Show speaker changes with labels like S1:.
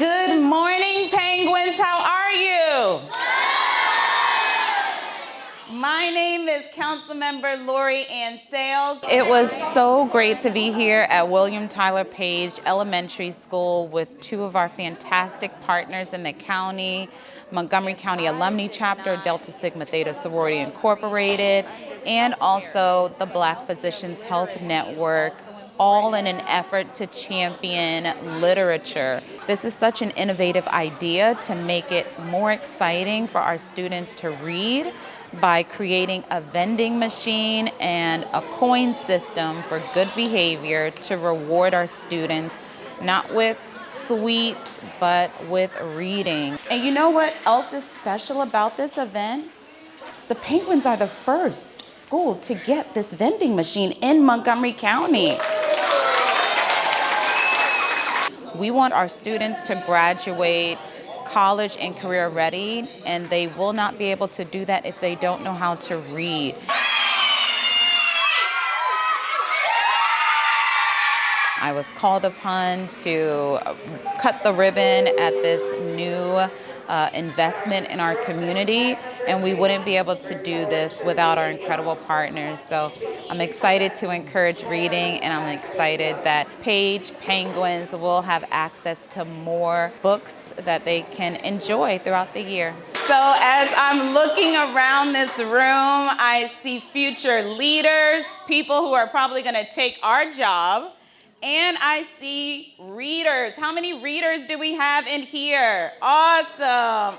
S1: Good morning, Penguins. How are you? My name is Councilmember Laurie-Anne Sayles. It was so great to be here at William Tyler Page Elementary School with two of our fantastic partners in the county, Montgomery County Alumni Chapter, Delta Sigma Theta Sorority Incorporated, and also the Black Physicians Health Network, all in an effort to champion literature. This is such an innovative idea to make it more exciting for our students to read by creating a vending machine and a coin system for good behavior to reward our students, not with sweets, but with reading. And you know what else is special about this event? The Penguins are the first school to get this vending machine in Montgomery County. We want our students to graduate college and career ready, and they will not be able to do that if they don't know how to read. I was called upon to cut the ribbon at this new investment in our community, and we wouldn't be able to do this without our incredible partners. So I'm excited to encourage reading, and I'm excited that Page Penguins will have access to more books that they can enjoy throughout the year. So as I'm looking around this room, I see future leaders, people who are probably going to take our job. And I see readers. How many readers do we have in here? Awesome.